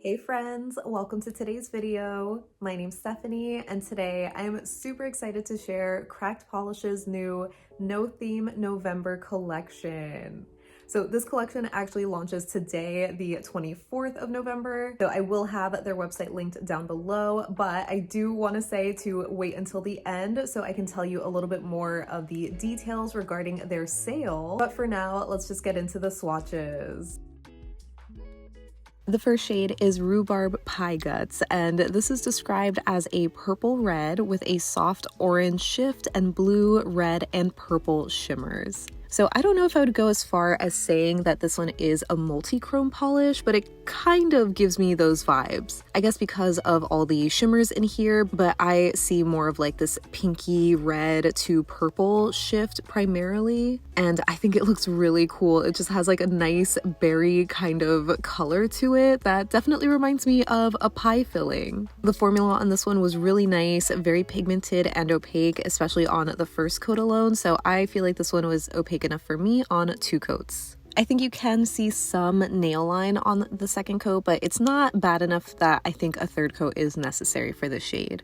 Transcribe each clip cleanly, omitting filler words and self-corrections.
Hey friends, welcome to today's video. My name's Stephanie and today I'm super excited to share Cracked Polish's new No Theme November collection. So this collection actually launches today, the 24th of November. So I will have their website linked down below, but I do want to say to wait until the end so I can tell you a little bit more of the details regarding their sale. But for now, let's just get into the swatches. The first shade is Rhubarb Pie Guts, and this is described as a purple red with a soft orange shift and blue, red, and purple shimmers. So I don't know if I would go as far as saying that this one is a multi-chrome polish, but it kind of gives me those vibes. I guess because of all the shimmers in here, but I see more of like this pinky red to purple shift primarily. And I think it looks really cool. It just has like a nice berry kind of color to it that definitely reminds me of a pie filling. The formula on this one was really nice, very pigmented and opaque, especially on the first coat alone. So I feel like this one was opaque enough for me on 2 coats. I think you can see some nail line on the second coat, but it's not bad enough that I think a 3rd coat is necessary for this shade.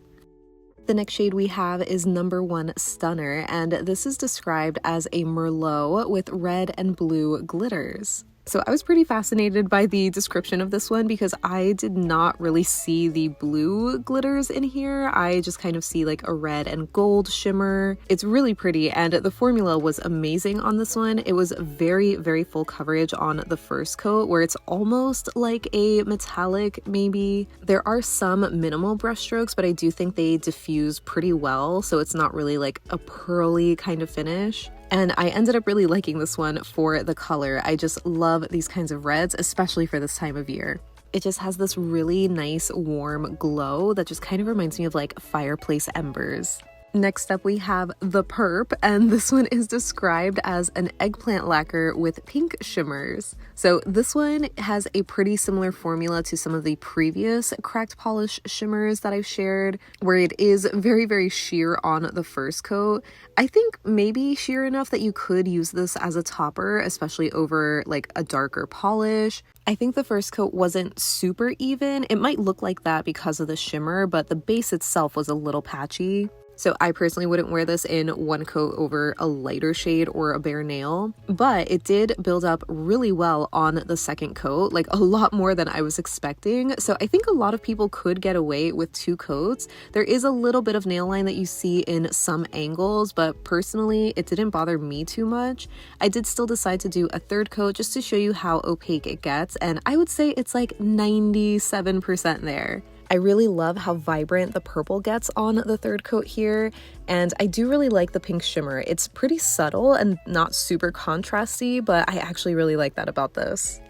The next shade we have is number 1 Stunner, and this is described as a Merlot with red and blue glitters. So I was pretty fascinated by the description of this one because I did not really see the blue glitters in here. I just kind of see like a red and gold shimmer. It's really pretty, and the formula was amazing on this one. It was very, very full coverage on the first coat where it's almost like a metallic maybe. There are some minimal brush strokes, but I do think they diffuse pretty well, so it's not really like a pearly kind of finish. And I ended up really liking this one for the color. I just love these kinds of reds, especially for this time of year. It just has this really nice warm glow that just kind of reminds me of like fireplace embers. Next up we have the Purp, and this one is described as an eggplant lacquer with pink shimmers. So this one has a pretty similar formula to some of the previous cracked polish shimmers that I've shared, where it is very, very sheer on the first coat. I think maybe sheer enough that you could use this as a topper, especially over like a darker polish. I think the first coat wasn't super even. It might look like that because of the shimmer, but the base itself was a little patchy. So I personally wouldn't wear this in 1 coat over a lighter shade or a bare nail, but it did build up really well on the second coat, like a lot more than I was expecting. So I think a lot of people could get away with 2 coats. There is a little bit of nail line that you see in some angles, but personally, it didn't bother me too much. I did still decide to do a 3rd coat just to show you how opaque it gets, and I would say it's like 97% there. I really love how vibrant the purple gets on the 3rd coat here, and I do really like the pink shimmer. It's pretty subtle and not super contrasty, but I actually really like that about this.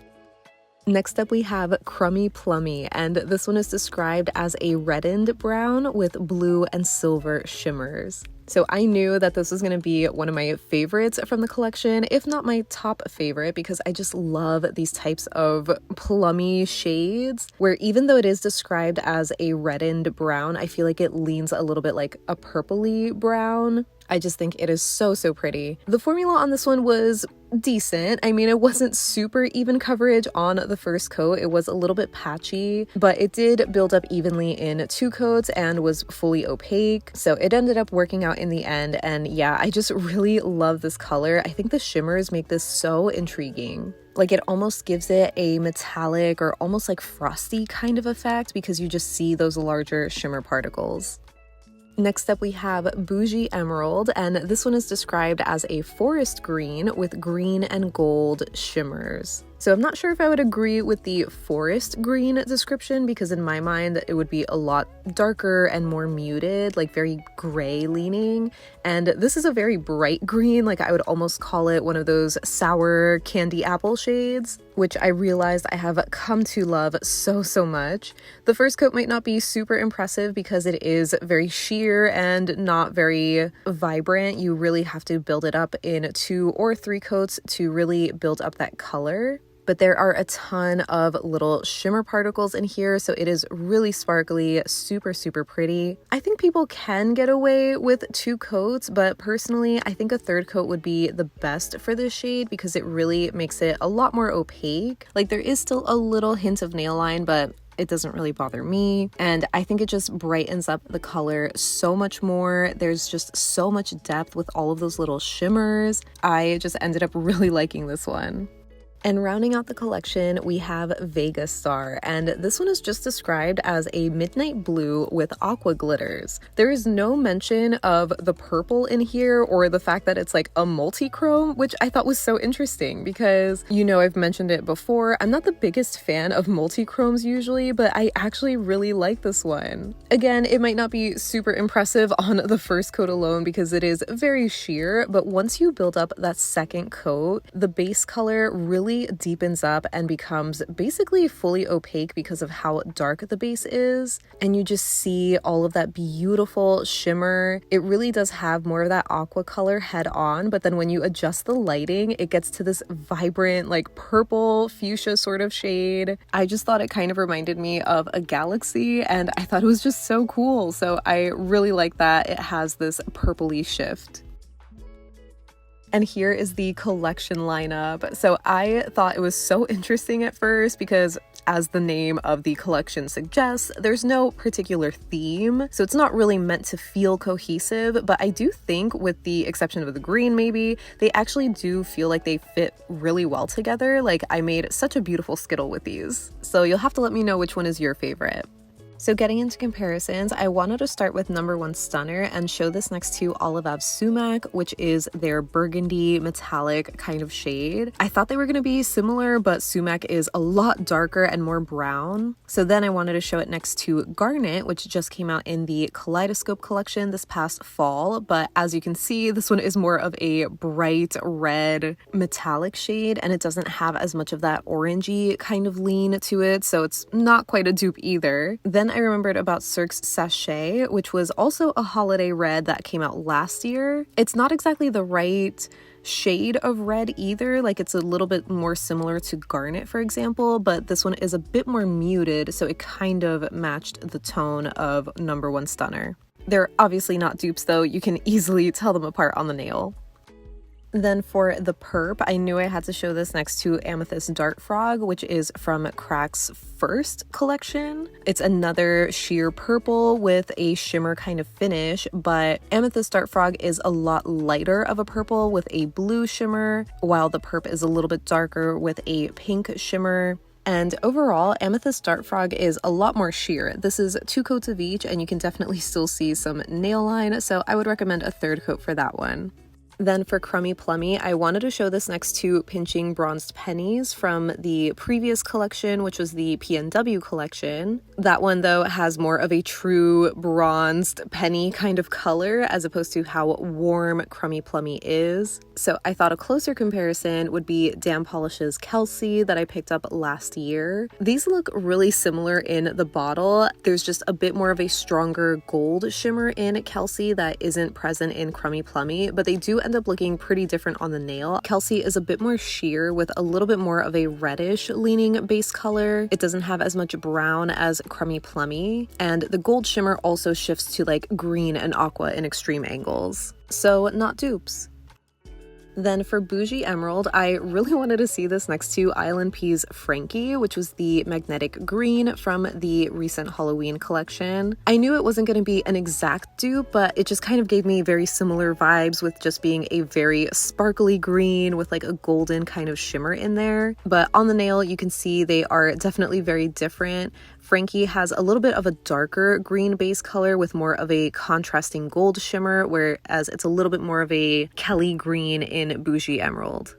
Next up we have Crummy Plummy, and this one is described as a reddened brown with blue and silver shimmers. So I knew that this was going to be one of my favorites from the collection, if not my top favorite, because I just love these types of plummy shades, where even though it is described as a reddened brown, I feel like it leans a little bit like a purpley brown. I just think it is so, so pretty. The formula on this one was decent. I mean, it wasn't super even coverage on the first coat. It was a little bit patchy, but it did build up evenly in 2 coats and was fully opaque. So it ended up working out in the end. And yeah, I just really love this color. I think the shimmers make this so intriguing. Like it almost gives it a metallic or almost like frosty kind of effect because you just see those larger shimmer particles. Next up we have Boujee Emerald, and this one is described as a forest green with green and gold shimmers. So I'm not sure if I would agree with the forest green description because in my mind it would be a lot darker and more muted, like very gray leaning. And this is a very bright green, like I would almost call it one of those sour candy apple shades, which I realized I have come to love so, so much. The first coat might not be super impressive because it is very sheer and not very vibrant. You really have to build it up in 2 or 3 coats to really build up that color. But there are a ton of little shimmer particles in here, so it is really sparkly, super, super pretty. I think people can get away with 2 coats, but personally, I think a 3rd coat would be the best for this shade because it really makes it a lot more opaque. Like there is still a little hint of nail line, but it doesn't really bother me. And I think it just brightens up the color so much more. There's just so much depth with all of those little shimmers. I just ended up really liking this one. And rounding out the collection, we have Vega Star, and this one is just described as a midnight blue with aqua glitters. There is no mention of the purple in here or the fact that it's like a multi-chrome, which I thought was so interesting because, you know, I've mentioned it before, I'm not the biggest fan of multi-chromes usually, but I actually really like this one. Again, it might not be super impressive on the first coat alone because it is very sheer, but once you build up that second coat, the base color really deepens up and becomes basically fully opaque because of how dark the base is, and you just see all of that beautiful shimmer. It really does have more of that aqua color head on, but then when you adjust the lighting, it gets to this vibrant like purple fuchsia sort of shade. I just thought it kind of reminded me of a galaxy, and I thought it was just so cool. So I really like that it has this purpley shift. And here is the collection lineup. So I thought it was so interesting at first because, as the name of the collection suggests, there's no particular theme. So it's not really meant to feel cohesive, but I do think, with the exception of the green maybe, they actually do feel like they fit really well together. Like, I made such a beautiful Skittle with these. So you'll have to let me know which one is your favorite. So getting into comparisons, I wanted to start with number 1 Stunner and show this next to Olivab's Sumac, which is their burgundy metallic kind of shade. I thought they were going to be similar, but Sumac is a lot darker and more brown. So then I wanted to show it next to Garnet, which just came out in the Kaleidoscope collection this past fall. But as you can see, this one is more of a bright red metallic shade, and it doesn't have as much of that orangey kind of lean to it, so it's not quite a dupe either. Then I remembered about Cirque's Sashay, which was also a holiday red that came out last year. It's not exactly the right shade of red either, like it's a little bit more similar to Garnet, for example, but this one is a bit more muted, so it kind of matched the tone of number 1 Stunner. They're obviously not dupes though, you can easily tell them apart on the nail. Then for the Purp, I knew I had to show this next to Amethyst Dart Frog, which is from Crack's first collection. It's another sheer purple with a shimmer kind of finish, but Amethyst Dart Frog is a lot lighter of a purple with a blue shimmer, while the Purp is a little bit darker with a pink shimmer. And overall, Amethyst Dart Frog is a lot more sheer. This is 2 coats of each, and you can definitely still see some nail line, so I would recommend a 3rd coat for that one. Then for Crummy Plummy, I wanted to show this next to Pinching Bronzed Pennies from the previous collection, which was the PNW collection. That one, though, has more of a true bronzed penny kind of color as opposed to how warm Crummy Plummy is. So I thought a closer comparison would be Dan Polish's Kelsea that I picked up last year. These look really similar in the bottle. There's just a bit more of a stronger gold shimmer in Kelsea that isn't present in Crummy Plummy, but they do end up looking pretty different on the nail. Kelsea is a bit more sheer with a little bit more of a reddish leaning base color. It doesn't have as much brown as Crummy Plummy, and the gold shimmer also shifts to like green and aqua in extreme angles. So not dupes. Then for Boujee Emerald, I really wanted to see this next to ILNP's Frankie, which was the magnetic green from the recent Halloween collection. I knew it wasn't going to be an exact dupe, but it just kind of gave me very similar vibes with just being a very sparkly green with like a golden kind of shimmer in there. But on the nail, you can see they are definitely very different. Frankie has a little bit of a darker green base color with more of a contrasting gold shimmer, whereas it's a little bit more of a Kelly green in Boujee Emerald.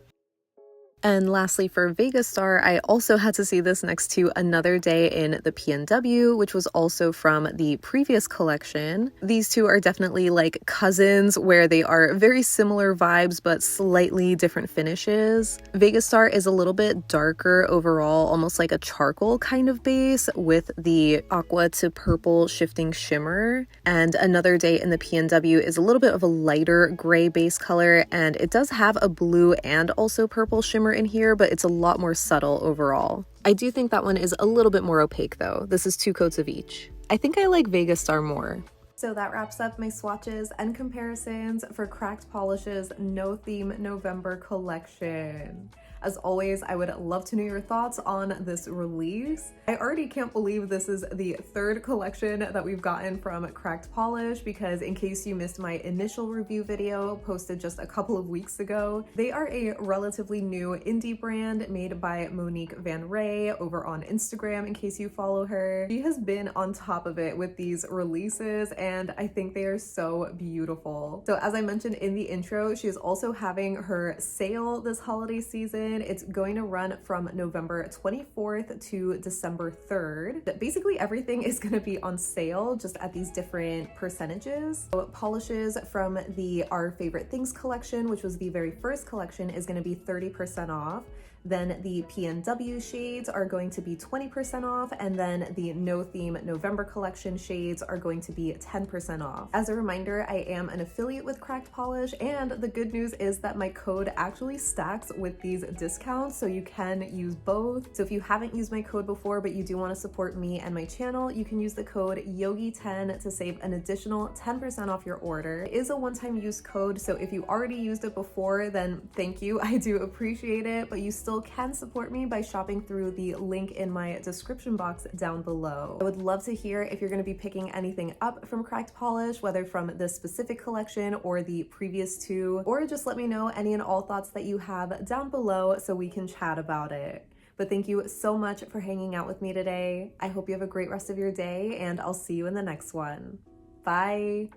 And lastly, for Vega Star, I also had to see this next to Another Day in the PNW, which was also from the previous collection. These two are definitely like cousins, where they are very similar vibes, but slightly different finishes. Vega Star is a little bit darker overall, almost like a charcoal kind of base with the aqua to purple shifting shimmer. And Another Day in the PNW is a little bit of a lighter gray base color, and it does have a blue and also purple shimmer in here, but it's a lot more subtle overall. I do think that one is a little bit more opaque though. This is 2 coats of each. I think I like Vega Star more. So that wraps up my swatches and comparisons for Cracked Polish's No Theme November collection. As always, I would love to know your thoughts on this release. I already can't believe this is the third collection that we've gotten from Cracked Polish, because in case you missed my initial review video posted just a couple of weeks ago, they are a relatively new indie brand made by Monique Van Ray over on Instagram, in case you follow her. She has been on top of it with these releases, and I think they are so beautiful. So as I mentioned in the intro, she is also having her sale this holiday season. It's going to run from November 24th to December 3rd. Basically everything is going to be on sale, just at these different percentages. So polishes from the Our Favorite Things collection, which was the very first collection, is going to be 30% off. Then the PNW shades are going to be 20% off, and then the No Theme November collection shades are going to be 10% off. As a reminder, I am an affiliate with Cracked Polish, and the good news is that my code actually stacks with these discounts, so you can use both. So if you haven't used my code before, but you do want to support me and my channel, you can use the code YOGI10 to save an additional 10% off your order. It is a one-time use code, so if you already used it before, then thank you. I do appreciate it, but you still can support me by shopping through the link in my description box down below. I would love to hear if you're going to be picking anything up from Cracked Polish, whether from this specific collection or the previous two, or just let me know any and all thoughts that you have down below so we can chat about it. But thank you so much for hanging out with me today. I hope you have a great rest of your day, and I'll see you in the next one. Bye!